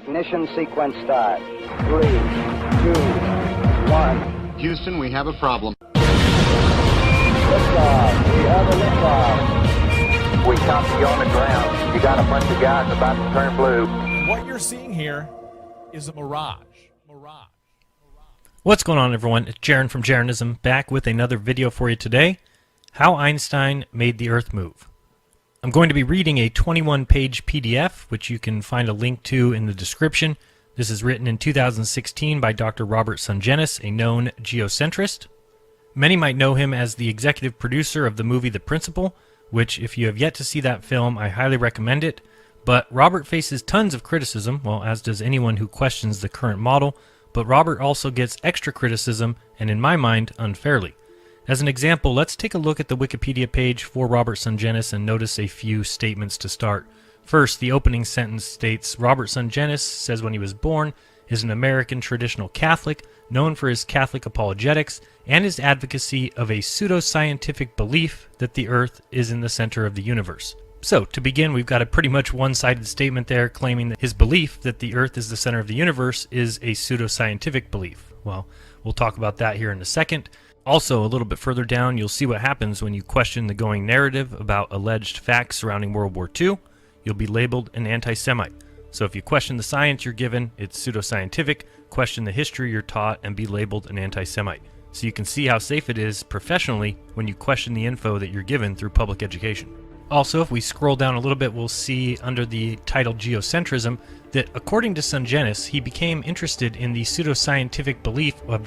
Ignition sequence start. 3, 2, 1. Houston, we have a problem. Liftoff. We have a liftoff. We copy you on the ground. You got a bunch of guys about to turn blue. What you're seeing here is a mirage. What's going on, everyone? It's Jaron from Jaronism, back with another video for you today. How Einstein Made the Earth Move. I'm going to be reading a 21-page PDF, which you can find a link to in the description. This is written in 2016 by Dr. Roberta Sungenisa, a known geocentrist. Many might know him as the executive producer of the movie The Principle, which, if you have yet to see that film, I highly recommend it. But Robert faces tons of criticism, well, as does anyone who questions the current model, but Robert also gets extra criticism, and in my mind, unfairly. As an example, let's take a look at the Wikipedia page for Roberta Sungenisa and notice a few statements to start. First, the opening sentence states, Robert Sungenisa says when he was born, is an American traditional Catholic, known for his Catholic apologetics and his advocacy of a pseudo-scientific belief that the Earth is in the center of the universe. So, to begin, we've got a pretty much one-sided statement there claiming that his belief that the Earth is the center of the universe is a pseudo-scientific belief. Well, we'll talk about that here in a second. Also, a little bit further down, you'll see what happens when you question the going narrative about alleged facts surrounding World War II. You'll be labeled an anti-Semite. So if you question the science you're given, it's pseudo-scientific. Question the history you're taught and be labeled an anti-Semite. So you can see how safe it is professionally when you question the info that you're given through public education. Also, if we scroll down a little bit, we'll see under the title Geocentrism that according to Sungenisa, he became interested in the pseudo-scientific belief of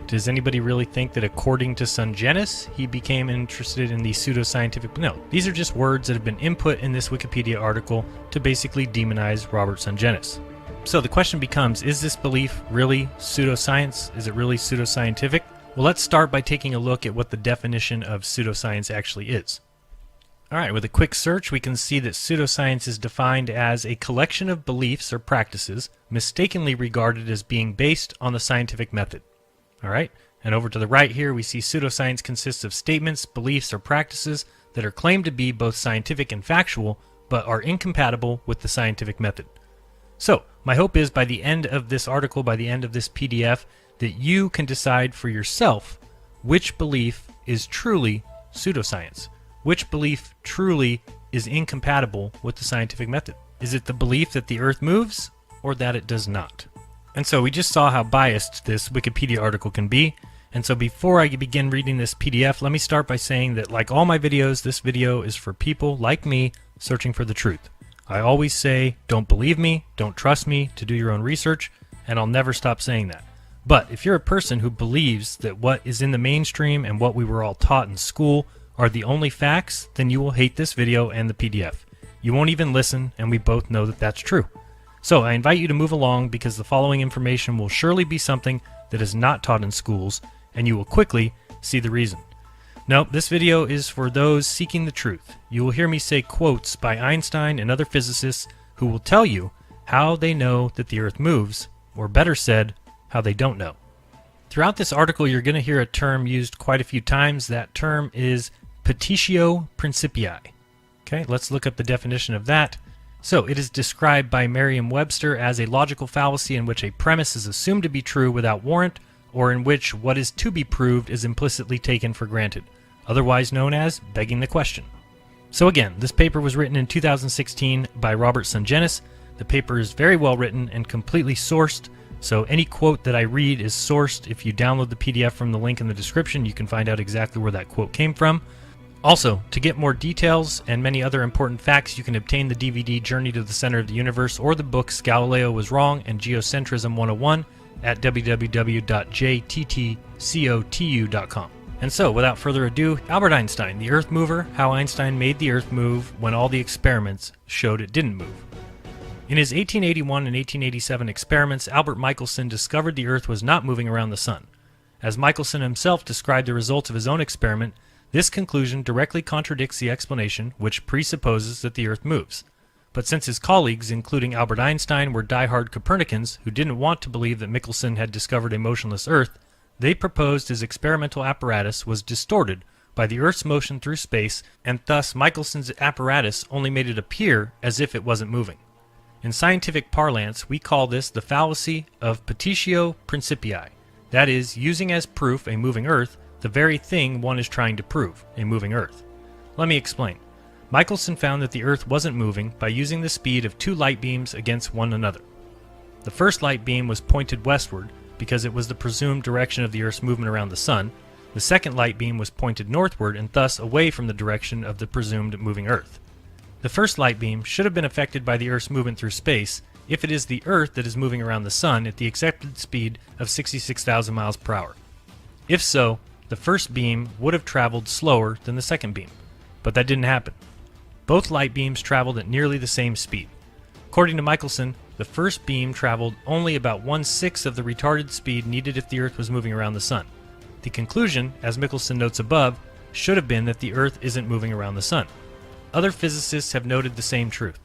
does anybody really think that according to Sungenisa, he became interested in the pseudo-scientific? No, these are just words that have been input in this Wikipedia article to basically demonize Robert Sungenisa. So the question becomes, is this belief really pseudoscience? Is it really pseudoscientific? Well, let's start by taking a look at what the definition of pseudoscience actually is. Alright, with a quick search, we can see that pseudoscience is defined as a collection of beliefs or practices mistakenly regarded as being based on the scientific method. Alright, and over to the right here, we see pseudoscience consists of statements, beliefs, or practices that are claimed to be both scientific and factual, but are incompatible with the scientific method. So, my hope is by the end of this article, by the end of this PDF, that you can decide for yourself which belief is truly pseudoscience. Which belief truly is incompatible with the scientific method? Is it the belief that the Earth moves, or that it does not? And so we just saw how biased this Wikipedia article can be. And so before I begin reading this PDF, let me start by saying that like all my videos, this video is for people like me searching for the truth. I always say, don't believe me, don't trust me, to do your own research, and I'll never stop saying that. But if you're a person who believes that what is in the mainstream and what we were all taught in school are the only facts, then you will hate this video and the PDF. You won't even listen, and we both know that that's true. So I invite you to move along because the following information will surely be something that is not taught in schools, and you will quickly see the reason. Nope, this video is for those seeking the truth. You will hear me say quotes by Einstein and other physicists who will tell you how they know that the Earth moves, or better said, how they don't know. Throughout this article, you're going to hear a term used quite a few times. That term is petitio principii. Okay, let's look up the definition of that. So, it is described by Merriam-Webster as a logical fallacy in which a premise is assumed to be true without warrant, or in which what is to be proved is implicitly taken for granted, otherwise known as begging the question. So again, this paper was written in 2016 by Roberta Sungenisa. The paper is very well written and completely sourced, so any quote that I read is sourced. If you download the PDF from the link in the description, you can find out exactly where that quote came from. Also, to get more details and many other important facts, you can obtain the DVD Journey to the Center of the Universe or the books Galileo Was Wrong and Geocentrism 101 at www.jttcotu.com. And so, without further ado, Albert Einstein, the Earth Mover, how Einstein made the Earth move when all the experiments showed it didn't move. In his 1881 and 1887 experiments, Albert Michelson discovered the Earth was not moving around the Sun. As Michelson himself described the results of his own experiment, this conclusion directly contradicts the explanation, which presupposes that the Earth moves. But since his colleagues, including Albert Einstein, were die-hard Copernicans who didn't want to believe that Michelson had discovered a motionless Earth, they proposed his experimental apparatus was distorted by the Earth's motion through space, and thus Michelson's apparatus only made it appear as if it wasn't moving. In scientific parlance, we call this the fallacy of petitio principii, that is, using as proof a moving Earth, the very thing one is trying to prove, a moving Earth. Let me explain. Michelson found that the Earth wasn't moving by using the speed of two light beams against one another. The first light beam was pointed westward because it was the presumed direction of the Earth's movement around the Sun. The second light beam was pointed northward and thus away from the direction of the presumed moving Earth. The first light beam should have been affected by the Earth's movement through space if it is the Earth that is moving around the Sun at the accepted speed of 66,000 miles per hour. If so, the first beam would have traveled slower than the second beam, but that didn't happen. Both light beams traveled at nearly the same speed. According to Michelson, the first beam traveled only about 1/6 of the retarded speed needed if the Earth was moving around the Sun. The conclusion, as Michelson notes above, should have been that the Earth isn't moving around the Sun. Other physicists have noted the same truth.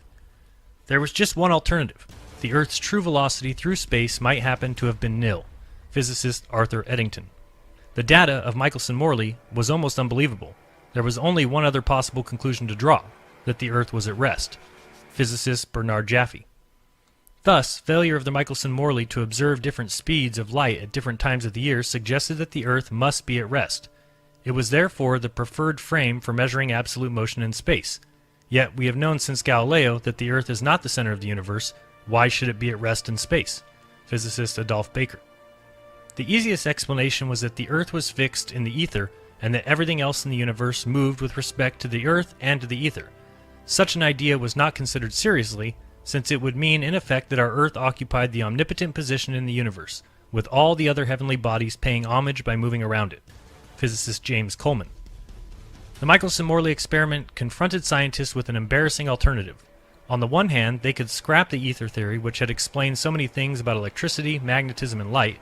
There was just one alternative. The Earth's true velocity through space might happen to have been nil. Physicist Arthur Eddington. The data of Michelson-Morley was almost unbelievable. There was only one other possible conclusion to draw, that the Earth was at rest. Physicist Bernard Jaffe. Thus, failure of the Michelson-Morley to observe different speeds of light at different times of the year suggested that the Earth must be at rest. It was therefore the preferred frame for measuring absolute motion in space. Yet we have known since Galileo that the Earth is not the center of the universe. Why should it be at rest in space? Physicist Adolph Baker. The easiest explanation was that the Earth was fixed in the ether and that everything else in the universe moved with respect to the Earth and to the ether. Such an idea was not considered seriously, since it would mean in effect that our Earth occupied the omnipotent position in the universe, with all the other heavenly bodies paying homage by moving around it. Physicist James Coleman. The Michelson-Morley experiment confronted scientists with an embarrassing alternative. On the one hand, they could scrap the ether theory, which had explained so many things about electricity, magnetism, and light,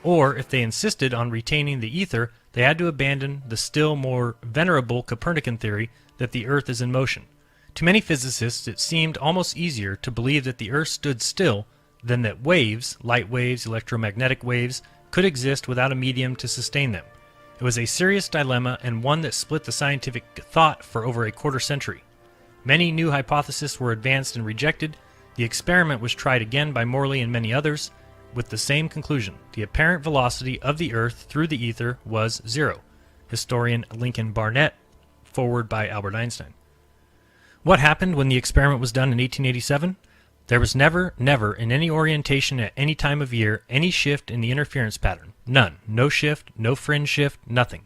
or if they insisted on retaining the ether, they had to abandon the still more venerable Copernican theory that the Earth is in motion. To many physicists, it seemed almost easier to believe that the Earth stood still than that waves, light waves, electromagnetic waves, could exist without a medium to sustain them. It was a serious dilemma and one that split the scientific thought for over a quarter century. Many new hypotheses were advanced and rejected. The experiment was tried again by Morley and many others, with the same conclusion. The apparent velocity of the Earth through the ether was zero. Historian Lincoln Barnett, forward by Albert Einstein. What happened when the experiment was done in 1887? There was never in any orientation at any time of year any shift in the interference pattern. None. No shift, no fringe shift, nothing.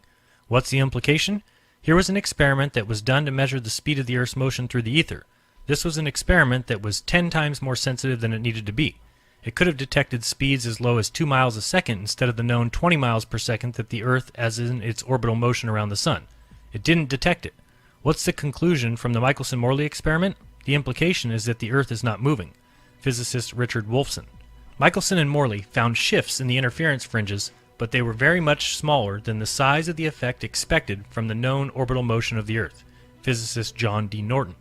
What's the implication? Here was an experiment that was done to measure the speed of the Earth's motion through the ether. This was an experiment that was 10 times more sensitive than it needed to be. It could have detected speeds as low as 2 miles a second instead of the known 20 miles per second that the Earth as in its orbital motion around the Sun. It didn't detect it. What's the conclusion from the Michelson-Morley experiment? The implication is that the Earth is not moving. Physicist Richard Wolfson. Michelson and Morley found shifts in the interference fringes, but they were very much smaller than the size of the effect expected from the known orbital motion of the Earth. Physicist John D. Norton.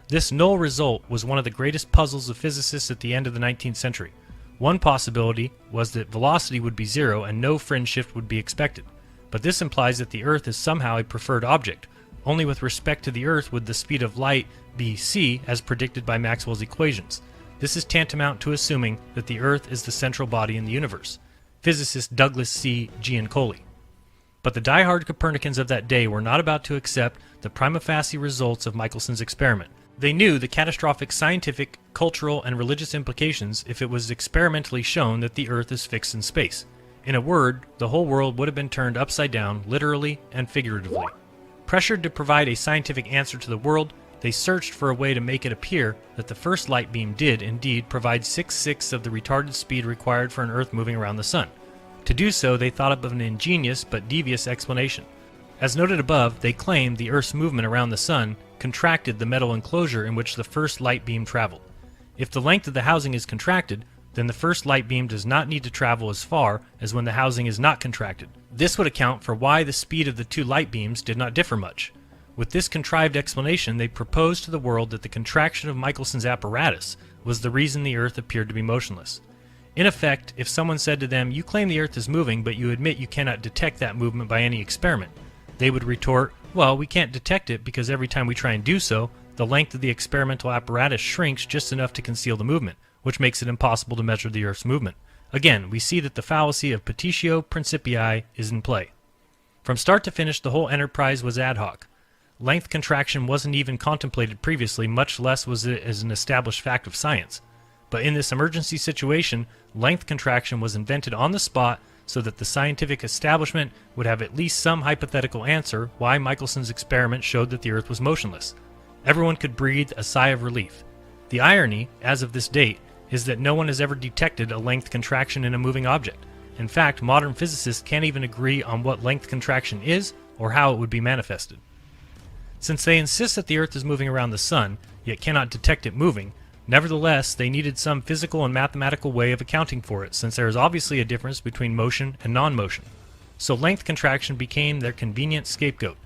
This null result was one of the greatest puzzles of physicists at the end of the 19th century. One possibility was that velocity would be zero and no fringe shift would be expected. But this implies that the Earth is somehow a preferred object. Only with respect to the Earth would the speed of light be c as predicted by Maxwell's equations. This is tantamount to assuming that the Earth is the central body in the universe. Physicist Douglas C. Giancoli. But the die-hard Copernicans of that day were not about to accept the prima facie results of Michelson's experiment. They knew the catastrophic scientific, cultural, and religious implications if it was experimentally shown that the Earth is fixed in space. In a word, the whole world would have been turned upside down, literally and figuratively. Pressured to provide a scientific answer to the world, they searched for a way to make it appear that the first light beam did, indeed, provide 6/6 of the retarded speed required for an Earth moving around the Sun. To do so, they thought up of an ingenious but devious explanation. As noted above, they claimed the Earth's movement around the Sun contracted the metal enclosure in which the first light beam traveled. If the length of the housing is contracted, then the first light beam does not need to travel as far as when the housing is not contracted. This would account for why the speed of the two light beams did not differ much. With this contrived explanation, they proposed to the world that the contraction of Michelson's apparatus was the reason the Earth appeared to be motionless. In effect, if someone said to them, "You claim the Earth is moving, but you admit you cannot detect that movement by any experiment," they would retort, "Well, we can't detect it because every time we try and do so, the length of the experimental apparatus shrinks just enough to conceal the movement, which makes it impossible to measure the Earth's movement. Again, we see that the fallacy of petitio principii is in play. From start to finish, the whole enterprise was ad hoc. Length contraction wasn't even contemplated previously, much less was it as an established fact of science. But in this emergency situation, length contraction was invented on the spot so that the scientific establishment would have at least some hypothetical answer why Michelson's experiment showed that the Earth was motionless. Everyone could breathe a sigh of relief. The irony, as of this date, is that no one has ever detected a length contraction in a moving object. In fact, modern physicists can't even agree on what length contraction is or how it would be manifested. Since they insist that the Earth is moving around the Sun, yet cannot detect it moving, nevertheless, they needed some physical and mathematical way of accounting for it, since there is obviously a difference between motion and non-motion. So length contraction became their convenient scapegoat.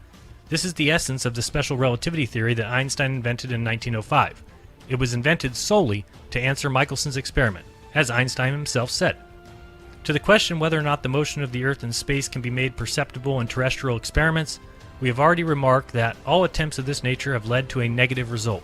This is the essence of the special relativity theory that Einstein invented in 1905. It was invented solely to answer Michelson's experiment, as Einstein himself said. To the question whether or not the motion of the Earth in space can be made perceptible in terrestrial experiments, we have already remarked that all attempts of this nature have led to a negative result.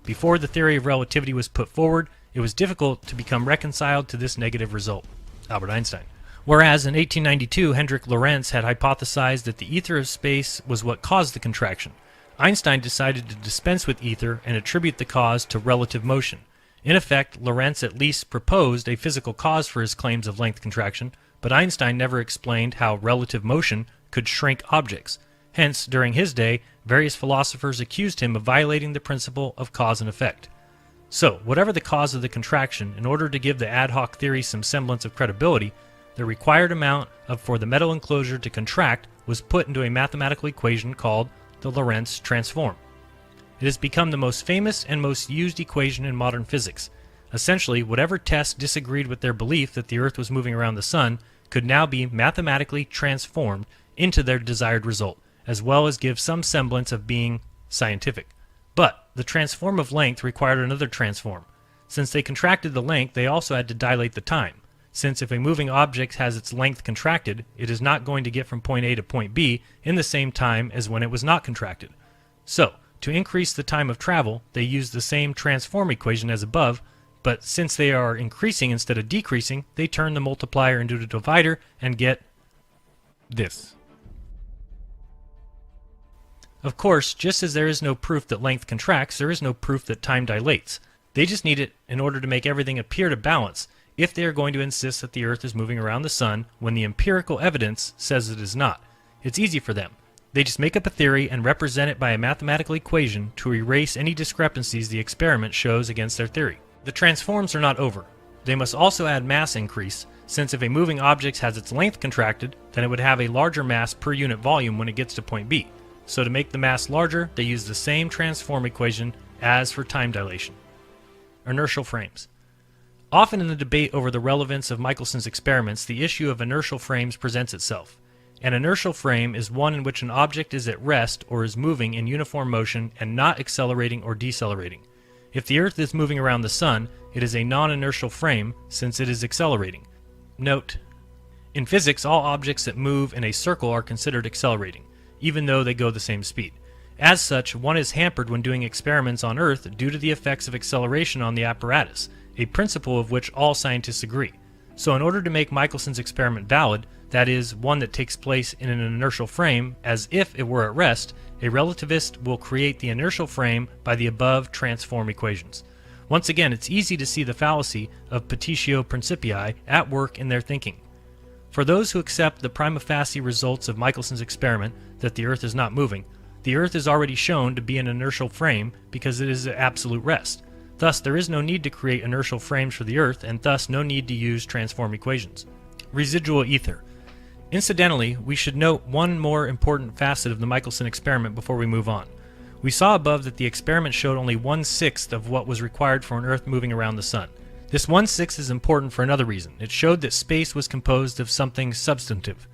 Before the theory of relativity was put forward, it was difficult to become reconciled to this negative result. Albert Einstein. Whereas in 1892 Hendrik Lorentz had hypothesized that the ether of space was what caused the contraction, Einstein decided to dispense with ether and attribute the cause to relative motion. In effect, Lorentz at least proposed a physical cause for his claims of length contraction, but Einstein never explained how relative motion could shrink objects. Hence, during his day, various philosophers accused him of violating the principle of cause and effect. So, whatever the cause of the contraction, in order to give the ad hoc theory some semblance of credibility, the required amount for the metal enclosure to contract was put into a mathematical equation called the Lorentz transform. It has become the most famous and most used equation in modern physics. Essentially, whatever tests disagreed with their belief that the Earth was moving around the Sun could now be mathematically transformed into their desired result, as well as give some semblance of being scientific. But the transform of length required another transform. Since they contracted the length, they also had to dilate the time. Since if a moving object has its length contracted, it is not going to get from point A to point B in the same time as when it was not contracted. So, to increase the time of travel, they use the same transform equation as above, but since they are increasing instead of decreasing, they turn the multiplier into a divider and get this. Of course, just as there is no proof that length contracts, there is no proof that time dilates. They just need it in order to make everything appear to balance, if they are going to insist that the Earth is moving around the Sun when the empirical evidence says it is not. It's easy for them. They just make up a theory and represent it by a mathematical equation to erase any discrepancies the experiment shows against their theory. The transforms are not over. They must also add mass increase, since if a moving object has its length contracted, then it would have a larger mass per unit volume when it gets to point B. So to make the mass larger, they use the same transform equation as for time dilation. Inertial frames. Often in the debate over the relevance of Michelson's experiments, the issue of inertial frames presents itself. An inertial frame is one in which an object is at rest or is moving in uniform motion and not accelerating or decelerating. If the Earth is moving around the Sun, it is a non-inertial frame since it is accelerating. Note: in physics, all objects that move in a circle are considered accelerating, even though they go the same speed. As such, one is hampered when doing experiments on Earth due to the effects of acceleration on the apparatus, a principle of which all scientists agree. So in order to make Michelson's experiment valid, that is, one that takes place in an inertial frame as if it were at rest, a relativist will create the inertial frame by the above transform equations. Once again, it's easy to see the fallacy of petitio principii at work in their thinking. For those who accept the prima facie results of Michelson's experiment that the Earth is not moving, the Earth is already shown to be an inertial frame because it is at absolute rest. Thus, there is no need to create inertial frames for the Earth, and thus no need to use transform equations. Residual ether. Incidentally, we should note one more important facet of the Michelson experiment before we move on. We saw above that the experiment showed only 1/6 of what was required for an Earth moving around the Sun. This 1/6 is important for another reason. It showed that space was composed of something substantive.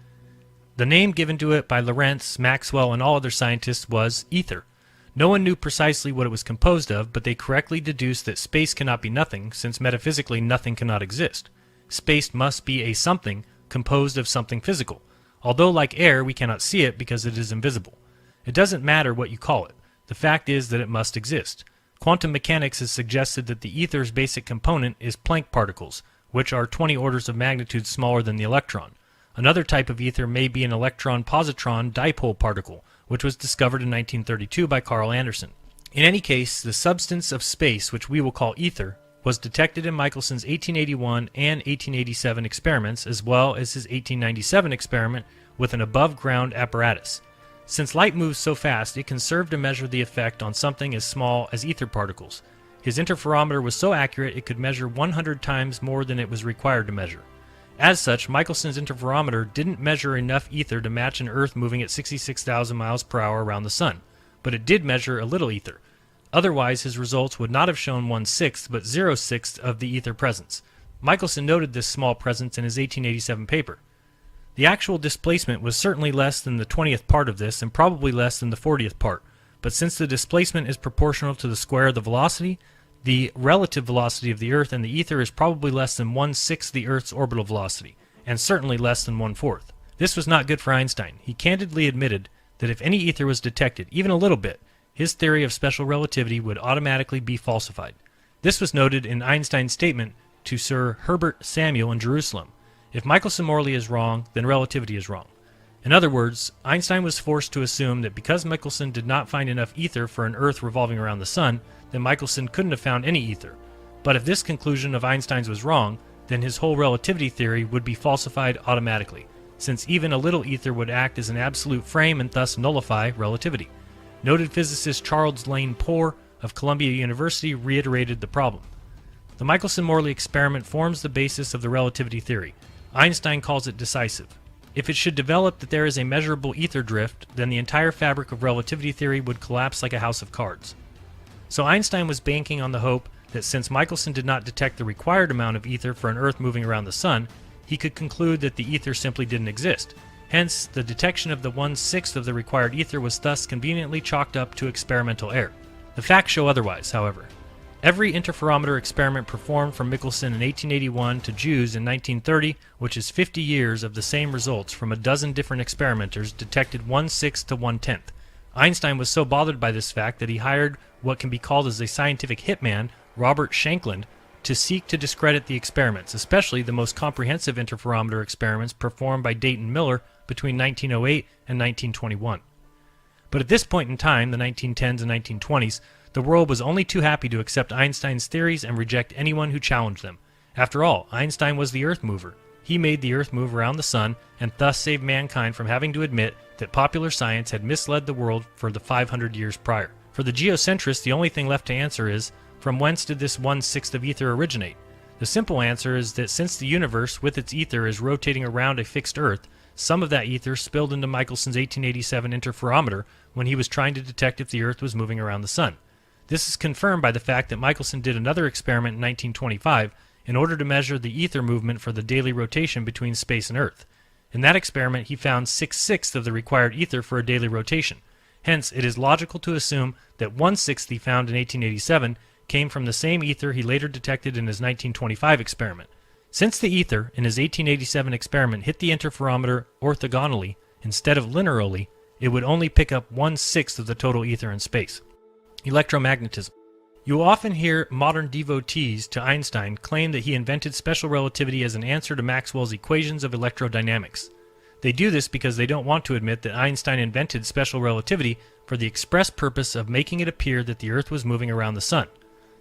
The name given to it by Lorentz, Maxwell, and all other scientists was ether. No one knew precisely what it was composed of, but they correctly deduced that space cannot be nothing, since metaphysically nothing cannot exist. Space must be a something composed of something physical. Although like air, we cannot see it because it is invisible. It doesn't matter what you call it. The fact is that it must exist. Quantum mechanics has suggested that the ether's basic component is Planck particles, which are 20 orders of magnitude smaller than the electron. Another type of ether may be an electron-positron dipole particle, which was discovered in 1932 by Carl Anderson. In any case, the substance of space, which we will call ether, was detected in Michelson's 1881 and 1887 experiments, as well as his 1897 experiment with an above-ground apparatus. Since light moves so fast, it can serve to measure the effect on something as small as ether particles. His interferometer was so accurate it could measure 100 times more than it was required to measure. As such, Michelson's interferometer didn't measure enough ether to match an Earth moving at 66,000 miles per hour around the Sun, but it did measure a little ether. Otherwise, his results would not have shown 1/6 but 0/6 of the ether presence. Michelson noted this small presence in his 1887 paper. The actual displacement was certainly less than the 20th part of this and probably less than the 40th part, but since the displacement is proportional to the square of the velocity, the relative velocity of the Earth and the ether is probably less than 1/6 the Earth's orbital velocity, and certainly less than 1/4. This was not good for Einstein. He candidly admitted that if any ether was detected, even a little bit, his theory of special relativity would automatically be falsified. This was noted in Einstein's statement to Sir Herbert Samuel in Jerusalem. If Michelson-Morley is wrong, then relativity is wrong. In other words, Einstein was forced to assume that because Michelson did not find enough ether for an Earth revolving around the Sun, then Michelson couldn't have found any ether. But if this conclusion of Einstein's was wrong, then his whole relativity theory would be falsified automatically, since even a little ether would act as an absolute frame and thus nullify relativity. Noted physicist Charles Lane Poor of Columbia University reiterated the problem. The Michelson-Morley experiment forms the basis of the relativity theory. Einstein calls it decisive. If it should develop that there is a measurable ether drift, then the entire fabric of relativity theory would collapse like a house of cards. So Einstein was banking on the hope that since Michelson did not detect the required amount of ether for an Earth moving around the Sun, he could conclude that the ether simply didn't exist. Hence, the detection of the 1/6 of the required ether was thus conveniently chalked up to experimental error. The facts show otherwise, however. Every interferometer experiment performed from Michelson in 1881 to Jews in 1930, which is 50 years of the same results from a dozen different experimenters, detected 1/6 to 1/10. Einstein was so bothered by this fact that he hired what can be called as a scientific hitman, Robert Shankland, to seek to discredit the experiments, especially the most comprehensive interferometer experiments performed by Dayton Miller between 1908 and 1921. But at this point in time, the 1910s and 1920s, the world was only too happy to accept Einstein's theories and reject anyone who challenged them. After all, Einstein was the Earth mover. He made the Earth move around the Sun and thus saved mankind from having to admit that popular science had misled the world for the 500 years prior. For the geocentrists, the only thing left to answer is, from whence did this 1/6 of ether originate? The simple answer is that since the universe with its ether is rotating around a fixed Earth, some of that ether spilled into Michelson's 1887 interferometer when he was trying to detect if the Earth was moving around the Sun. This is confirmed by the fact that Michelson did another experiment in 1925 in order to measure the ether movement for the daily rotation between space and Earth. In that experiment, he found 6/6 of the required ether for a daily rotation. Hence, it is logical to assume that 1/6 he found in 1887 came from the same ether he later detected in his 1925 experiment. Since the ether in his 1887 experiment hit the interferometer orthogonally instead of linearly, it would only pick up 1/6 of the total ether in space. Electromagnetism. You will often hear modern devotees to Einstein claim that he invented special relativity as an answer to Maxwell's equations of electrodynamics. They do this because they don't want to admit that Einstein invented special relativity for the express purpose of making it appear that the Earth was moving around the Sun.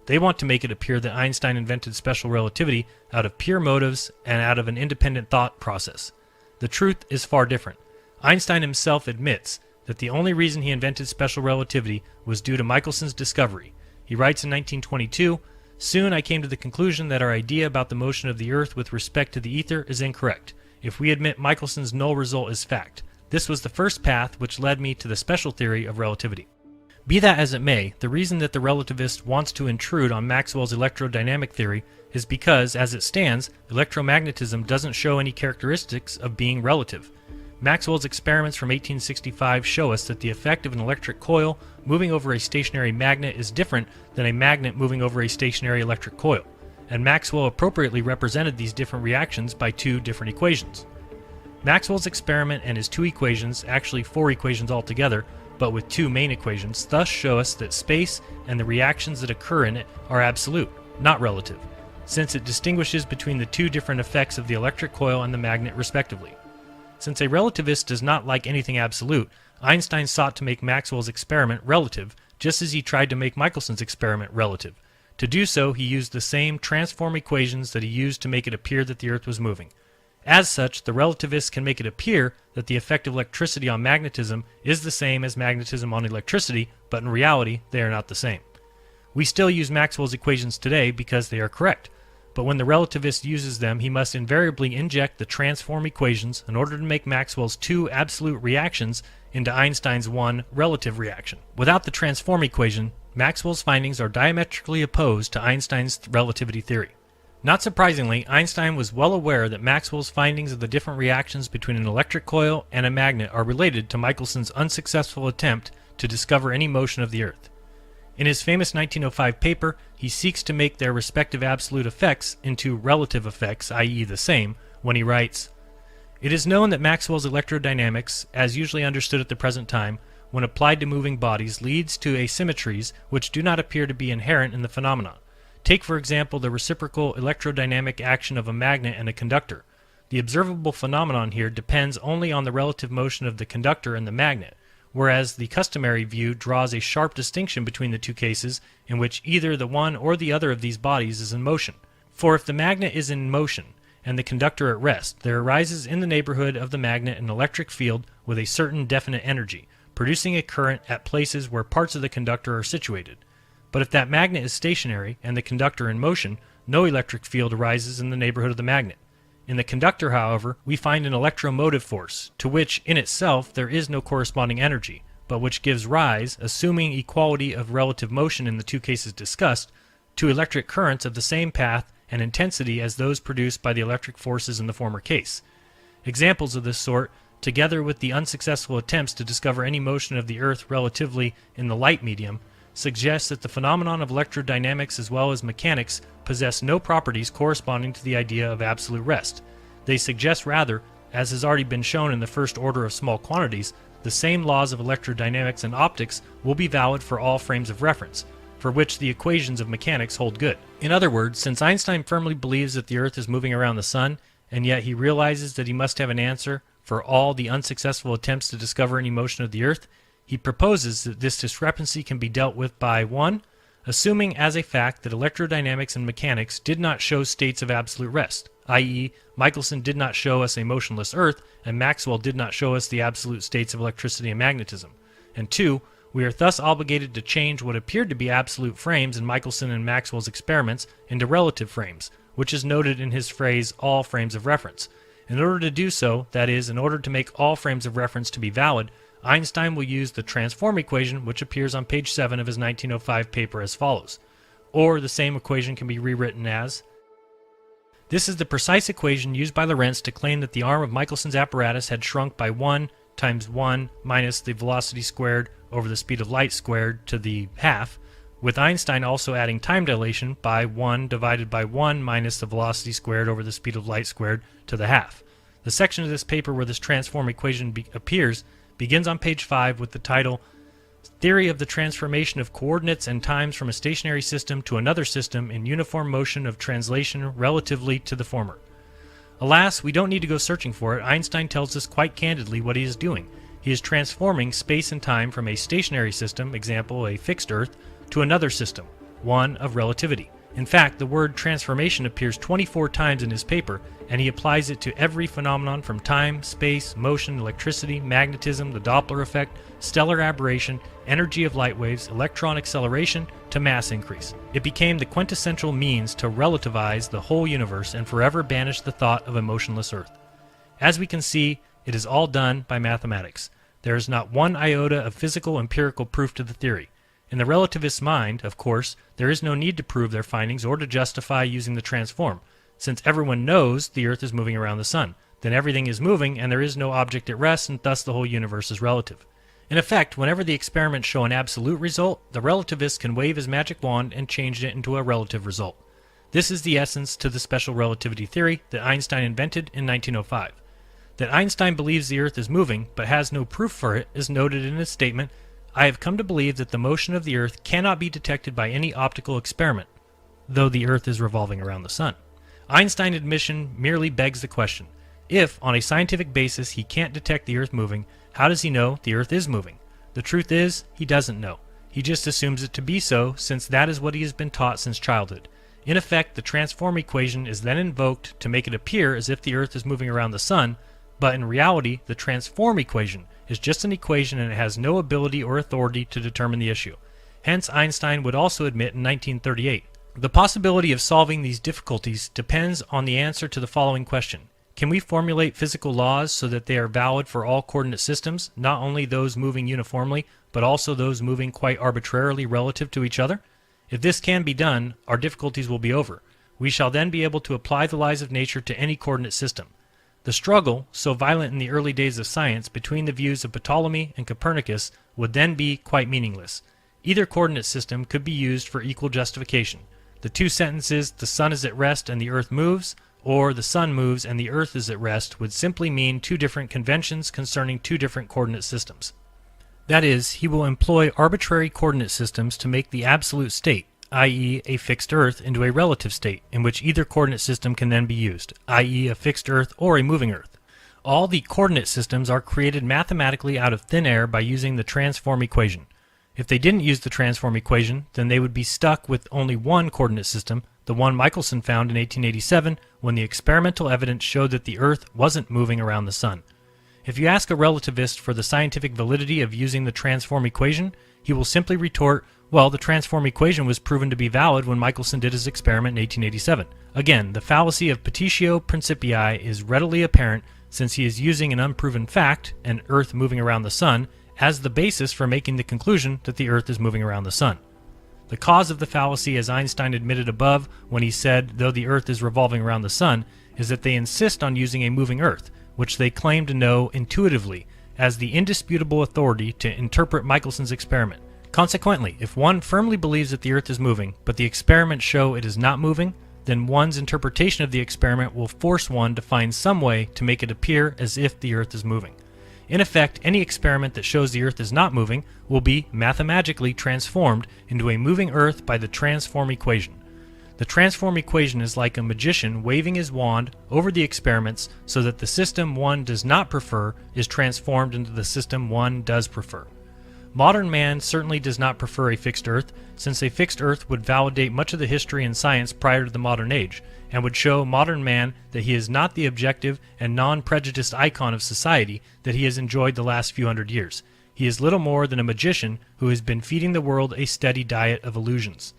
They want to make it appear that Einstein invented special relativity out of pure motives and out of an independent thought process. The truth is far different. Einstein himself admits that the only reason he invented special relativity was due to Michelson's discovery. He writes in 1922, "Soon I came to the conclusion that our idea about the motion of the Earth with respect to the ether is incorrect, if we admit Michelson's null result as fact. This was the first path which led me to the special theory of relativity." Be that as it may, the reason that the relativist wants to intrude on Maxwell's electrodynamic theory is because, as it stands, electromagnetism doesn't show any characteristics of being relative. Maxwell's experiments from 1865 show us that the effect of an electric coil moving over a stationary magnet is different than a magnet moving over a stationary electric coil, and Maxwell appropriately represented these different reactions by two different equations. Maxwell's experiment and his two equations, actually four equations altogether, but with two main equations, thus show us that space and the reactions that occur in it are absolute, not relative, since it distinguishes between the two different effects of the electric coil and the magnet respectively. Since a relativist does not like anything absolute, Einstein sought to make Maxwell's experiment relative, just as he tried to make Michelson's experiment relative. To do so, he used the same transform equations that he used to make it appear that the Earth was moving. As such, the relativist can make it appear that the effect of electricity on magnetism is the same as magnetism on electricity, but in reality, they are not the same. We still use Maxwell's equations today because they are correct, but when the relativist uses them, he must invariably inject the transform equations in order to make Maxwell's two absolute reactions into Einstein's one relative reaction. Without the transform equation, Maxwell's findings are diametrically opposed to Einstein's relativity theory. Not surprisingly, Einstein was well aware that Maxwell's findings of the different reactions between an electric coil and a magnet are related to Michelson's unsuccessful attempt to discover any motion of the Earth. In his famous 1905 paper, he seeks to make their respective absolute effects into relative effects, i.e. the same, when he writes, "It is known that Maxwell's electrodynamics, as usually understood at the present time, when applied to moving bodies, leads to asymmetries which do not appear to be inherent in the phenomena. Take, for example, the reciprocal electrodynamic action of a magnet and a conductor. The observable phenomenon here depends only on the relative motion of the conductor and the magnet, whereas the customary view draws a sharp distinction between the two cases in which either the one or the other of these bodies is in motion. For if the magnet is in motion and the conductor at rest, there arises in the neighborhood of the magnet an electric field with a certain definite energy, producing a current at places where parts of the conductor are situated. But if that magnet is stationary and the conductor in motion, no electric field arises in the neighborhood of the magnet. In the conductor, however, we find an electromotive force, to which in itself there is no corresponding energy, but which gives rise, assuming equality of relative motion in the two cases discussed, to electric currents of the same path and intensity as those produced by the electric forces in the former case. Examples of this sort, together with the unsuccessful attempts to discover any motion of the Earth relatively in the light medium, suggests that the phenomenon of electrodynamics as well as mechanics possess no properties corresponding to the idea of absolute rest. They suggest rather, as has already been shown in the first order of small quantities, the same laws of electrodynamics and optics will be valid for all frames of reference, for which the equations of mechanics hold good. In other words, since Einstein firmly believes that the Earth is moving around the Sun, and yet he realizes that he must have an answer for all the unsuccessful attempts to discover any motion of the Earth, he proposes that this discrepancy can be dealt with by 1. Assuming as a fact that electrodynamics and mechanics did not show states of absolute rest, i.e., Michelson did not show us a motionless Earth, and Maxwell did not show us the absolute states of electricity and magnetism. And 2, we are thus obligated to change what appeared to be absolute frames in Michelson and Maxwell's experiments into relative frames, which is noted in his phrase, all frames of reference. In order to do so, that is, in order to make all frames of reference to be valid, Einstein will use the transform equation which appears on page 7 of his 1905 paper as follows. Or the same equation can be rewritten as, this is the precise equation used by Lorentz to claim that the arm of Michelson's apparatus had shrunk by 1 times 1 minus the velocity squared over the speed of light squared to the half, with Einstein also adding time dilation by 1 divided by 1 minus the velocity squared over the speed of light squared to the half. The section of this paper where this transform equation appears begins on page 5 with the title, Theory of the Transformation of Coordinates and Times from a Stationary System to Another System in Uniform Motion of Translation Relatively to the Former. Alas, we don't need to go searching for it. Einstein tells us quite candidly what he is doing. He is transforming space and time from a stationary system, example a fixed Earth, to another system, one of relativity. In fact, the word transformation appears 24 times in his paper, and he applies it to every phenomenon from time, space, motion, electricity, magnetism, the Doppler effect, stellar aberration, energy of light waves, electron acceleration, to mass increase. It became the quintessential means to relativize the whole universe and forever banish the thought of a motionless Earth. As we can see, it is all done by mathematics. There is not one iota of physical empirical proof to the theory. In the relativist's mind, of course, there is no need to prove their findings or to justify using the transform. Since everyone knows the Earth is moving around the Sun, then everything is moving and there is no object at rest, and thus the whole universe is relative. In effect, whenever the experiments show an absolute result, the relativist can wave his magic wand and change it into a relative result. This is the essence to the special relativity theory that Einstein invented in 1905. That Einstein believes the Earth is moving, but has no proof for it, is noted in his statement, "I have come to believe that the motion of the Earth cannot be detected by any optical experiment, though the Earth is revolving around the Sun." Einstein's admission merely begs the question, if, on a scientific basis, he can't detect the Earth moving, how does he know the Earth is moving? The truth is, he doesn't know. He just assumes it to be so, since that is what he has been taught since childhood. In effect, the transform equation is then invoked to make it appear as if the Earth is moving around the Sun, but in reality, the transform equation is just an equation and it has no ability or authority to determine the issue. Hence, Einstein would also admit in 1938, "The possibility of solving these difficulties depends on the answer to the following question. Can we formulate physical laws so that they are valid for all coordinate systems, not only those moving uniformly, but also those moving quite arbitrarily relative to each other? If this can be done, our difficulties will be over. We shall then be able to apply the laws of nature to any coordinate system." The struggle, so violent in the early days of science, between the views of Ptolemy and Copernicus would then be quite meaningless. Either coordinate system could be used for equal justification. The two sentences, "the sun is at rest and the earth moves," or "the sun moves and the earth is at rest," would simply mean two different conventions concerning two different coordinate systems. That is, he will employ arbitrary coordinate systems to make the absolute state, i.e. a fixed Earth, into a relative state, in which either coordinate system can then be used, i.e. a fixed Earth or a moving Earth. All the coordinate systems are created mathematically out of thin air by using the transform equation. If they didn't use the transform equation, then they would be stuck with only one coordinate system, the one Michelson found in 1887 when the experimental evidence showed that the Earth wasn't moving around the Sun. If you ask a relativist for the scientific validity of using the transform equation, he will simply retort, "Well, the transform equation was proven to be valid when Michelson did his experiment in 1887. Again, the fallacy of petitio principii is readily apparent since he is using an unproven fact, an Earth moving around the Sun, as the basis for making the conclusion that the Earth is moving around the Sun. The cause of the fallacy, as Einstein admitted above when he said, "Though the Earth is revolving around the Sun," is that they insist on using a moving Earth, which they claim to know intuitively, as the indisputable authority to interpret Michelson's experiment. Consequently, if one firmly believes that the Earth is moving, but the experiments show it is not moving, then one's interpretation of the experiment will force one to find some way to make it appear as if the Earth is moving. In effect, any experiment that shows the Earth is not moving will be mathematically transformed into a moving Earth by the transform equation. The transform equation is like a magician waving his wand over the experiments so that the system one does not prefer is transformed into the system one does prefer. Modern man certainly does not prefer a fixed Earth, since a fixed Earth would validate much of the history and science prior to the modern age, and would show modern man that he is not the objective and non-prejudiced icon of society that he has enjoyed the last few hundred years. He is little more than a magician who has been feeding the world a steady diet of illusions.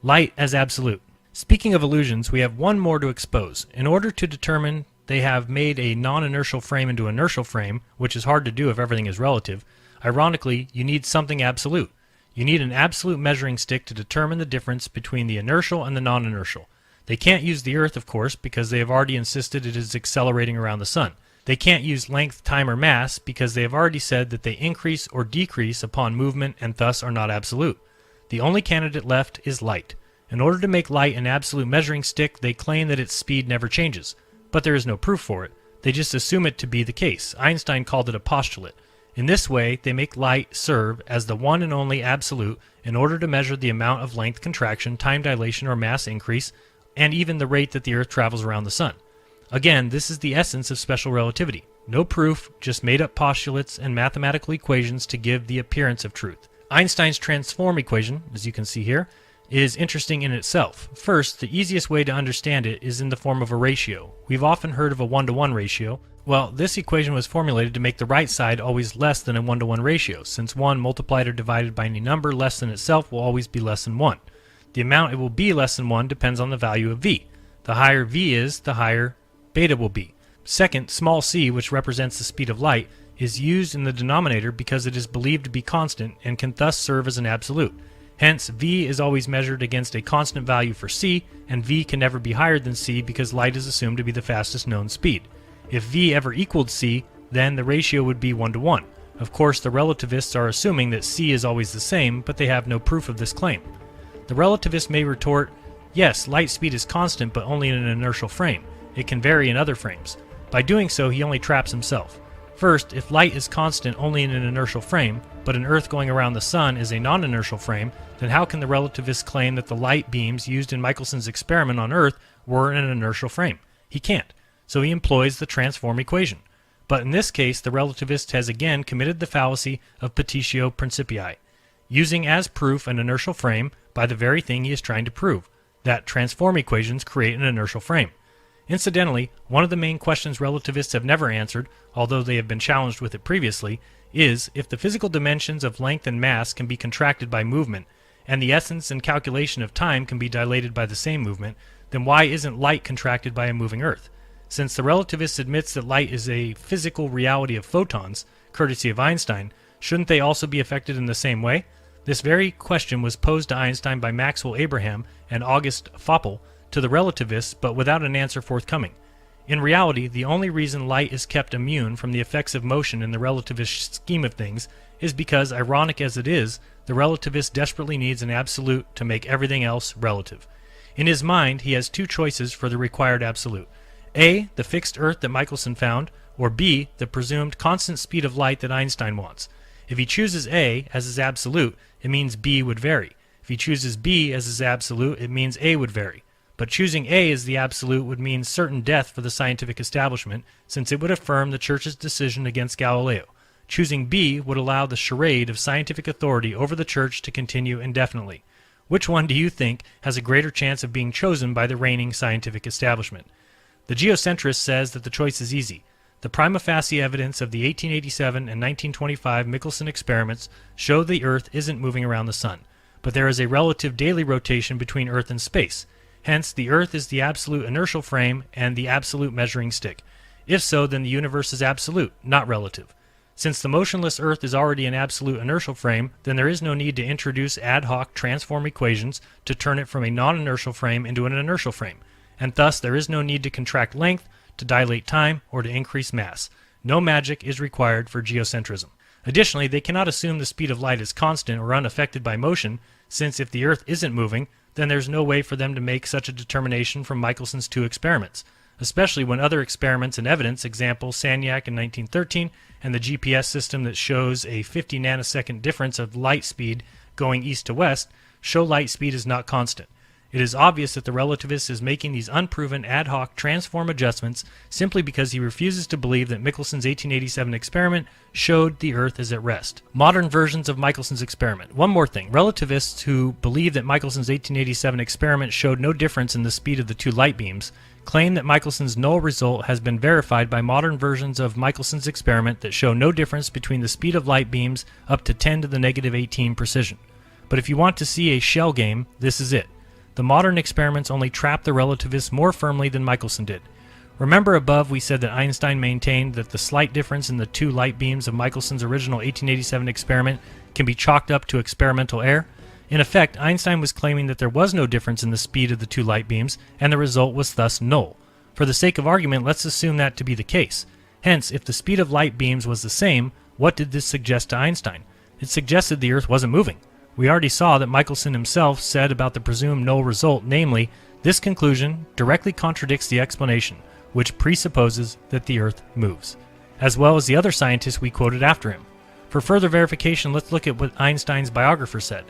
Light as absolute. Speaking of illusions, we have one more to expose. In order to determine they have made a non-inertial frame into an inertial frame, which is hard to do if everything is relative, ironically, you need something absolute. You need an absolute measuring stick to determine the difference between the inertial and the non-inertial. They can't use the Earth, of course, because they have already insisted it is accelerating around the Sun. They can't use length, time, or mass because they have already said that they increase or decrease upon movement and thus are not absolute. The only candidate left is light. In order to make light an absolute measuring stick, they claim that its speed never changes. But there is no proof for it. They just assume it to be the case. Einstein called it a postulate. In this way, they make light serve as the one and only absolute in order to measure the amount of length contraction, time dilation, or mass increase, and even the rate that the Earth travels around the Sun. Again, this is the essence of special relativity. No proof, just made-up postulates and mathematical equations to give the appearance of truth. Einstein's transform equation, as you can see here, is interesting in itself. First, the easiest way to understand it is in the form of a ratio. We've often heard of a 1-to-1 ratio. Well, this equation was formulated to make the right side always less than a 1-to-1 ratio, since 1 multiplied or divided by any number less than itself will always be less than 1. The amount it will be less than 1 depends on the value of v. The higher v is, the higher beta will be. Second, small c, which represents the speed of light, is used in the denominator because it is believed to be constant and can thus serve as an absolute. Hence, v is always measured against a constant value for c, and v can never be higher than c because light is assumed to be the fastest known speed. If v ever equaled c, then the ratio would be 1-to-1. Of course, the relativists are assuming that c is always the same, but they have no proof of this claim. The relativist may retort, yes, light speed is constant but only in an inertial frame. It can vary in other frames. By doing so, he only traps himself. First, if light is constant only in an inertial frame, but an Earth going around the Sun is a non-inertial frame, then how can the relativist claim that the light beams used in Michelson's experiment on Earth were in an inertial frame? He can't, so he employs the transform equation. But in this case, the relativist has again committed the fallacy of petitio principii, using as proof an inertial frame by the very thing he is trying to prove, that transform equations create an inertial frame. Incidentally, one of the main questions relativists have never answered, although they have been challenged with it previously, is if the physical dimensions of length and mass can be contracted by movement, and the essence and calculation of time can be dilated by the same movement, then why isn't light contracted by a moving Earth? Since the relativist admits that light is a physical reality of photons, courtesy of Einstein, shouldn't they also be affected in the same way? This very question was posed to Einstein by Maxwell Abraham and August Foppel to the relativists, but without an answer forthcoming. In reality, the only reason light is kept immune from the effects of motion in the relativist scheme of things is because, ironic as it is, the relativist desperately needs an absolute to make everything else relative. In his mind, he has two choices for the required absolute: A, the fixed Earth that Michelson found, or B, the presumed constant speed of light that Einstein wants. If he chooses A as his absolute, it means B would vary. If he chooses B as his absolute, it means A would vary. But choosing A as the absolute would mean certain death for the scientific establishment, since it would affirm the Church's decision against Galileo. Choosing B would allow the charade of scientific authority over the Church to continue indefinitely. Which one do you think has a greater chance of being chosen by the reigning scientific establishment? The geocentrist says that the choice is easy. The prima facie evidence of the 1887 and 1925 Michelson experiments show the Earth isn't moving around the Sun, but there is a relative daily rotation between Earth and space. Hence, the Earth is the absolute inertial frame and the absolute measuring stick. If so, then the universe is absolute, not relative. Since the motionless Earth is already an absolute inertial frame, then there is no need to introduce ad hoc transform equations to turn it from a non-inertial frame into an inertial frame, and thus there is no need to contract length, to dilate time, or to increase mass. No magic is required for geocentrism. Additionally, they cannot assume the speed of light is constant or unaffected by motion, since if the Earth isn't moving, then there's no way for them to make such a determination from Michelson's two experiments, especially when other experiments and evidence, example Sagnac in 1913, and the GPS system that shows a 50 nanosecond difference of light speed going east to west, show light speed is not constant. It is obvious that the relativist is making these unproven ad hoc transform adjustments simply because he refuses to believe that Michelson's 1887 experiment showed the Earth is at rest. Modern versions of Michelson's experiment. One more thing. Relativists who believe that Michelson's 1887 experiment showed no difference in the speed of the two light beams claim that Michelson's null result has been verified by modern versions of Michelson's experiment that show no difference between the speed of light beams up to 10 to the negative 18 precision. But if you want to see a shell game, this is it. The modern experiments only trap the relativists more firmly than Michelson did. Remember above we said that Einstein maintained that the slight difference in the two light beams of Michelson's original 1887 experiment can be chalked up to experimental error? In effect, Einstein was claiming that there was no difference in the speed of the two light beams, and the result was thus null. For the sake of argument, let's assume that to be the case. Hence, if the speed of light beams was the same, what did this suggest to Einstein? It suggested the Earth wasn't moving. We already saw that Michelson himself said about the presumed null result, namely, this conclusion directly contradicts the explanation, which presupposes that the Earth moves, as well as the other scientists we quoted after him. For further verification, let's look at what Einstein's biographer said.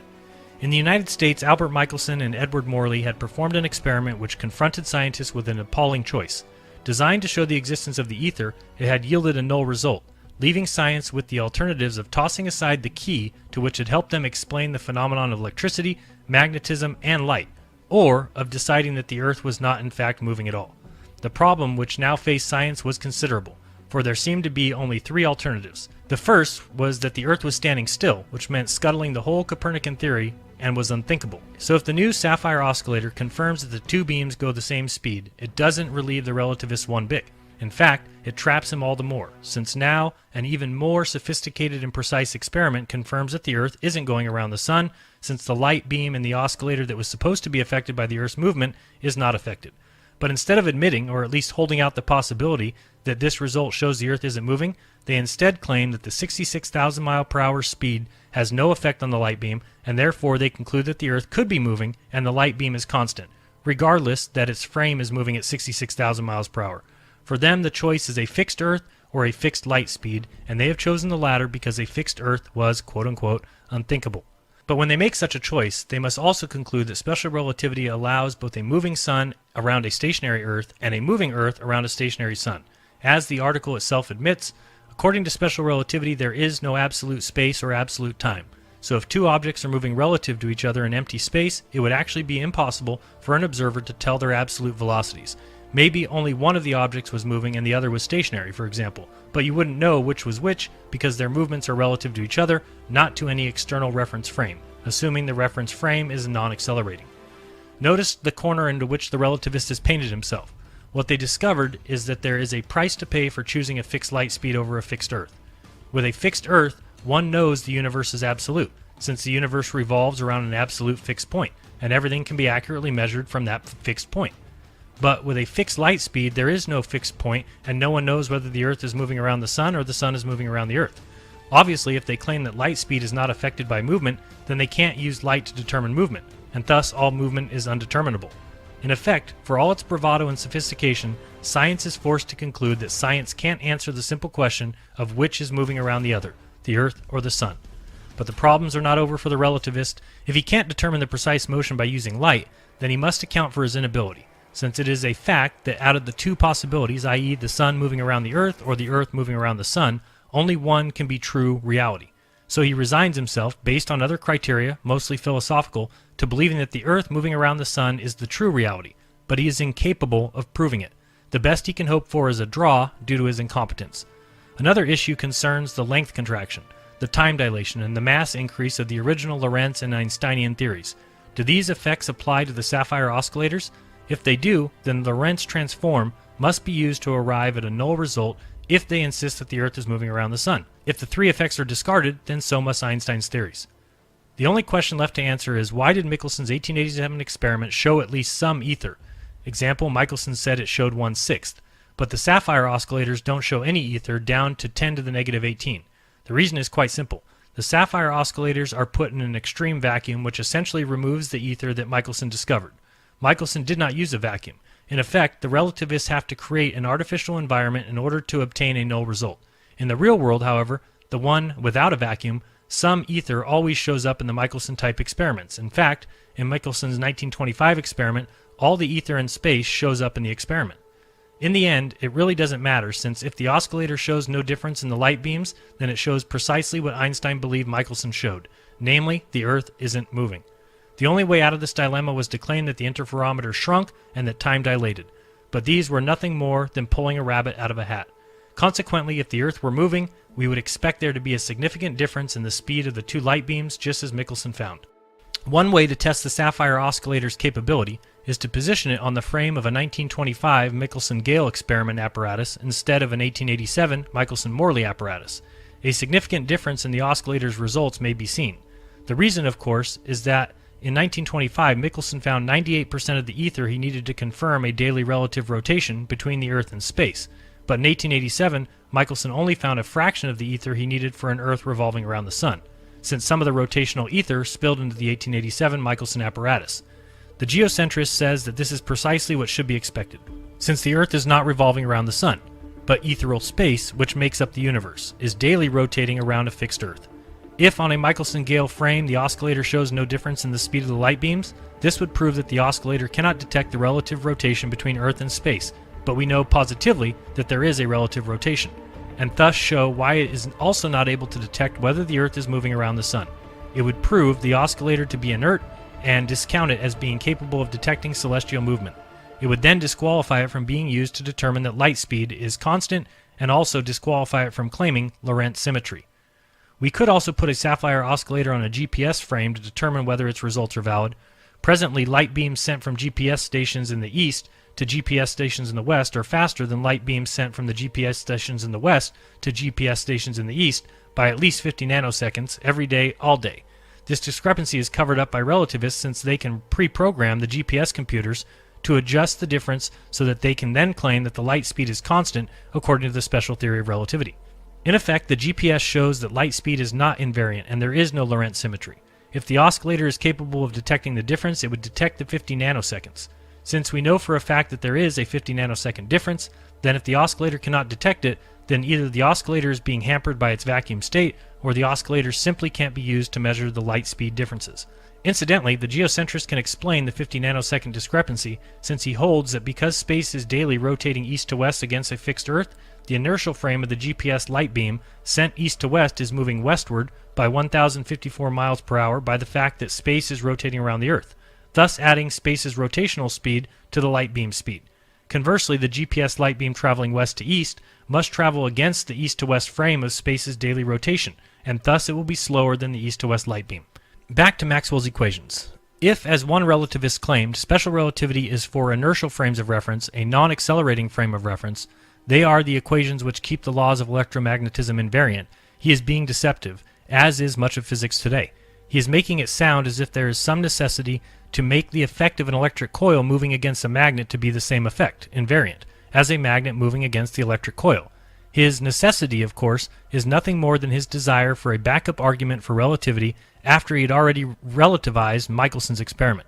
In the United States, Albert Michelson and Edward Morley had performed an experiment which confronted scientists with an appalling choice. Designed to show the existence of the ether, it had yielded a null result, leaving science with the alternatives of tossing aside the key to which had helped them explain the phenomenon of electricity, magnetism, and light, or of deciding that the Earth was not in fact moving at all. The problem which now faced science was considerable, for there seemed to be only three alternatives. The first was that the Earth was standing still, which meant scuttling the whole Copernican theory and was unthinkable. So if the new sapphire oscillator confirms that the two beams go the same speed, it doesn't relieve the relativist one bit. In fact, it traps him all the more, since now an even more sophisticated and precise experiment confirms that the Earth isn't going around the Sun, since the light beam in the oscillator that was supposed to be affected by the Earth's movement is not affected. But instead of admitting, or at least holding out the possibility, that this result shows the Earth isn't moving, they instead claim that the 66,000 mile per hour speed has no effect on the light beam, and therefore they conclude that the Earth could be moving and the light beam is constant, regardless that its frame is moving at 66,000 miles per hour. For them, the choice is a fixed Earth or a fixed light speed, and they have chosen the latter because a fixed Earth was, quote-unquote, unthinkable. But when they make such a choice, they must also conclude that special relativity allows both a moving sun around a stationary Earth and a moving Earth around a stationary sun. As the article itself admits, according to special relativity, there is no absolute space or absolute time. So if two objects are moving relative to each other in empty space, it would actually be impossible for an observer to tell their absolute velocities. Maybe only one of the objects was moving and the other was stationary, for example, but you wouldn't know which was which because their movements are relative to each other, not to any external reference frame, assuming the reference frame is non-accelerating. Notice the corner into which the relativist has painted himself. What they discovered is that there is a price to pay for choosing a fixed light speed over a fixed Earth. With a fixed Earth, one knows the universe is absolute, since the universe revolves around an absolute fixed point, and everything can be accurately measured from that fixed point. But with a fixed light speed, there is no fixed point, and no one knows whether the Earth is moving around the Sun or the Sun is moving around the Earth. Obviously, if they claim that light speed is not affected by movement, then they can't use light to determine movement, and thus all movement is undeterminable. In effect, for all its bravado and sophistication, science is forced to conclude that science can't answer the simple question of which is moving around the other, the Earth or the Sun. But the problems are not over for the relativist. If he can't determine the precise motion by using light, then he must account for his inability, since it is a fact that out of the two possibilities, i.e. the Sun moving around the Earth or the Earth moving around the Sun, only one can be true reality. So he resigns himself, based on other criteria, mostly philosophical, to believing that the Earth moving around the Sun is the true reality, but he is incapable of proving it. The best he can hope for is a draw due to his incompetence. Another issue concerns the length contraction, the time dilation, and the mass increase of the original Lorentz and Einsteinian theories. Do these effects apply to the sapphire oscillators? If they do, then the Lorentz transform must be used to arrive at a null result if they insist that the Earth is moving around the Sun. If the three effects are discarded, then so must Einstein's theories. The only question left to answer is, why did Michelson's 1887 experiment show at least some ether? Example, Michelson said it showed 1/6, but the sapphire oscillators don't show any ether down to 10 to the negative 18. The reason is quite simple. The sapphire oscillators are put in an extreme vacuum which essentially removes the ether that Michelson discovered. Michelson did not use a vacuum. In effect, the relativists have to create an artificial environment in order to obtain a null result. In the real world, however, the one without a vacuum, some ether always shows up in the Michelson-type experiments. In fact, in Michelson's 1925 experiment, all the ether in space shows up in the experiment. In the end, it really doesn't matter, since if the oscillator shows no difference in the light beams, then it shows precisely what Einstein believed Michelson showed, namely, the Earth isn't moving. The only way out of this dilemma was to claim that the interferometer shrunk and that time dilated, but these were nothing more than pulling a rabbit out of a hat. Consequently, if the Earth were moving, we would expect there to be a significant difference in the speed of the two light beams, just as Michelson found. One way to test the sapphire oscillator's capability is to position it on the frame of a 1925 Michelson-Gale experiment apparatus instead of an 1887 Michelson-Morley apparatus. A significant difference in the oscillator's results may be seen. The reason, of course, is that in 1925, Michelson found 98% of the ether he needed to confirm a daily relative rotation between the Earth and space, but in 1887, Michelson only found a fraction of the ether he needed for an Earth revolving around the Sun, since some of the rotational ether spilled into the 1887 Michelson apparatus. The geocentrist says that this is precisely what should be expected, since the Earth is not revolving around the Sun, but ethereal space, which makes up the universe, is daily rotating around a fixed Earth. If on a Michelson-Gale frame the oscillator shows no difference in the speed of the light beams, this would prove that the oscillator cannot detect the relative rotation between Earth and space, but we know positively that there is a relative rotation, and thus show why it is also not able to detect whether the Earth is moving around the Sun. It would prove the oscillator to be inert and discount it as being capable of detecting celestial movement. It would then disqualify it from being used to determine that light speed is constant and also disqualify it from claiming Lorentz symmetry. We could also put a sapphire oscillator on a GPS frame to determine whether its results are valid. Presently, light beams sent from GPS stations in the east to GPS stations in the west are faster than light beams sent from the GPS stations in the west to GPS stations in the east by at least 50 nanoseconds every day, all day. This discrepancy is covered up by relativists since they can pre-program the GPS computers to adjust the difference so that they can then claim that the light speed is constant according to the special theory of relativity. In effect, the GPS shows that light speed is not invariant and there is no Lorentz symmetry. If the oscillator is capable of detecting the difference, it would detect the 50 nanoseconds. Since we know for a fact that there is a 50 nanosecond difference, then if the oscillator cannot detect it, then either the oscillator is being hampered by its vacuum state, or the oscillator simply can't be used to measure the light speed differences. Incidentally, the geocentrist can explain the 50 nanosecond discrepancy, since he holds that because space is daily rotating east to west against a fixed Earth, the inertial frame of the GPS light beam sent east to west is moving westward by 1054 miles per hour by the fact that space is rotating around the Earth, thus adding space's rotational speed to the light beam speed. Conversely, the GPS light beam traveling west to east must travel against the east to west frame of space's daily rotation, and thus it will be slower than the east to west light beam. Back to Maxwell's equations. If, as one relativist claimed, special relativity is for inertial frames of reference, a non-accelerating frame of reference, they are the equations which keep the laws of electromagnetism invariant, he is being deceptive, as is much of physics today. He is making it sound as if there is some necessity to make the effect of an electric coil moving against a magnet to be the same effect, invariant, as a magnet moving against the electric coil. His necessity, of course, is nothing more than his desire for a backup argument for relativity after he had already relativized Michelson's experiment.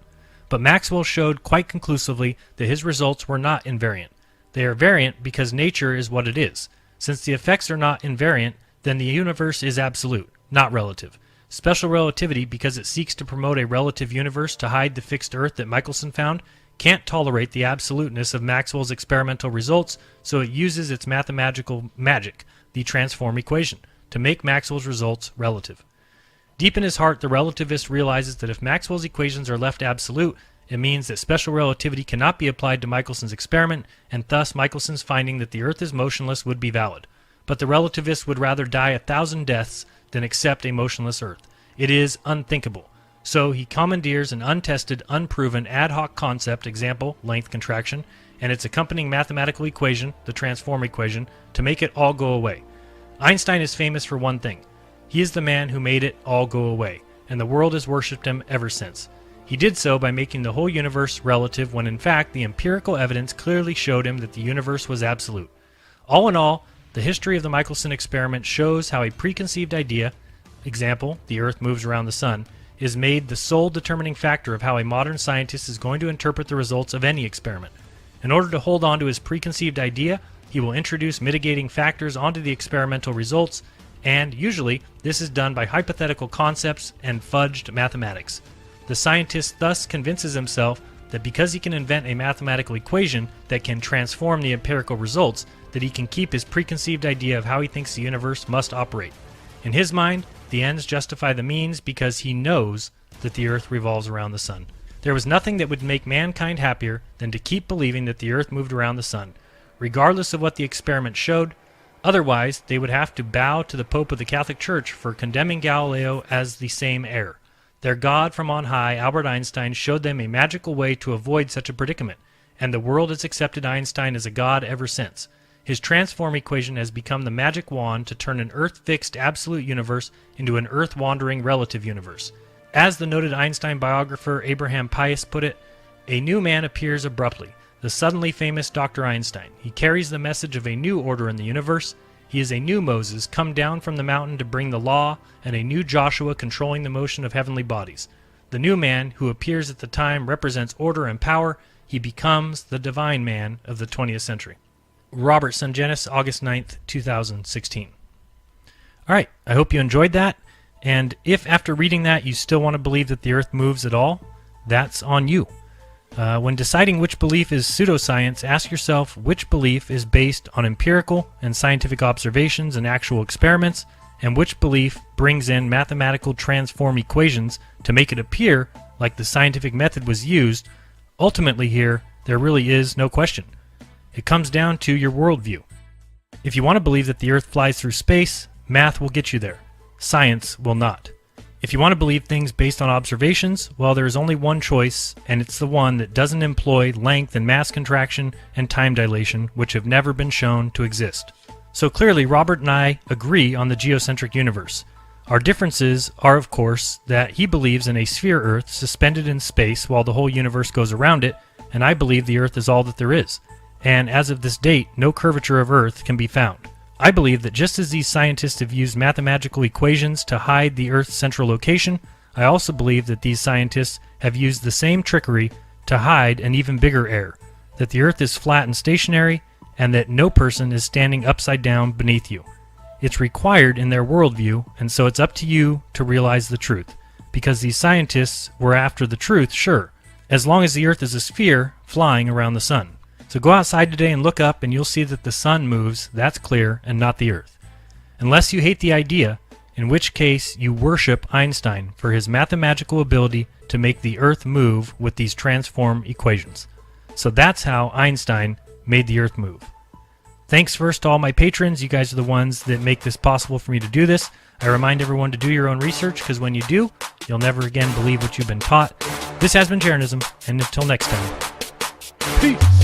But Maxwell showed quite conclusively that his results were not invariant. They are variant because nature is what it is. Since the effects are not invariant, then the universe is absolute, not relative. Special relativity, because it seeks to promote a relative universe to hide the fixed Earth that Michelson found, can't tolerate the absoluteness of Maxwell's experimental results, so it uses its mathematical magic, the transform equation, to make Maxwell's results relative. Deep in his heart, the relativist realizes that if Maxwell's equations are left absolute, it means that special relativity cannot be applied to Michelson's experiment, and thus Michelson's finding that the Earth is motionless would be valid. But the relativist would rather die 1,000 deaths than accept a motionless Earth. It is unthinkable. So he commandeers an untested, unproven, ad hoc concept, example, length contraction, and its accompanying mathematical equation, the transform equation, to make it all go away. Einstein is famous for one thing. He is the man who made it all go away, and the world has worshipped him ever since. He did so by making the whole universe relative when in fact the empirical evidence clearly showed him that the universe was absolute. All in all, the history of the Michelson experiment shows how a preconceived idea, example, the Earth moves around the Sun, is made the sole determining factor of how a modern scientist is going to interpret the results of any experiment. In order to hold on to his preconceived idea, he will introduce mitigating factors onto the experimental results, and usually this is done by hypothetical concepts and fudged mathematics. The scientist thus convinces himself that because he can invent a mathematical equation that can transform the empirical results, that he can keep his preconceived idea of how he thinks the universe must operate. In his mind, the ends justify the means because he knows that the Earth revolves around the Sun. There was nothing that would make mankind happier than to keep believing that the Earth moved around the Sun, regardless of what the experiment showed. Otherwise, they would have to bow to the Pope of the Catholic Church for condemning Galileo as the same error. Their God from on high, Albert Einstein, showed them a magical way to avoid such a predicament, and the world has accepted Einstein as a god ever since. His transform equation has become the magic wand to turn an Earth-fixed absolute universe into an Earth-wandering relative universe. As the noted Einstein biographer Abraham Pius put it, a new man appears abruptly, the suddenly famous Dr. Einstein. He carries the message of a new order in the universe. He is a new Moses come down from the mountain to bring the law, and a new Joshua controlling the motion of heavenly bodies. The new man, who appears at the time, represents order and power. He becomes the divine man of the 20th century. Roberta Sungenisa, August 9th, 2016. Alright, I hope you enjoyed that, and if after reading that you still want to believe that the Earth moves at all, that's on you. When deciding which belief is pseudoscience, ask yourself which belief is based on empirical and scientific observations and actual experiments, and which belief brings in mathematical transform equations to make it appear like the scientific method was used. Ultimately here, there really is no question. It comes down to your worldview. If you want to believe that the Earth flies through space, math will get you there. Science will not. If you want to believe things based on observations, well, there is only one choice, and it's the one that doesn't employ length and mass contraction and time dilation, which have never been shown to exist. So clearly, Robert and I agree on the geocentric universe. Our differences are, of course, that he believes in a sphere Earth suspended in space while the whole universe goes around it, and I believe the Earth is all that there is. And as of this date, no curvature of Earth can be found. I believe that just as these scientists have used mathematical equations to hide the Earth's central location, I also believe that these scientists have used the same trickery to hide an even bigger error, that the Earth is flat and stationary, and that no person is standing upside down beneath you. It's required in their worldview, and so it's up to you to realize the truth. Because these scientists were after the truth, sure, as long as the Earth is a sphere flying around the sun. So go outside today and look up and you'll see that the sun moves, that's clear, and not the Earth. Unless you hate the idea, in which case you worship Einstein for his mathematical ability to make the Earth move with these transform equations. So that's how Einstein made the Earth move. Thanks first to all my patrons. You guys are the ones that make this possible for me to do this. I remind everyone to do your own research, because when you do, you'll never again believe what you've been taught. This has been Jeranism, and until next time, peace!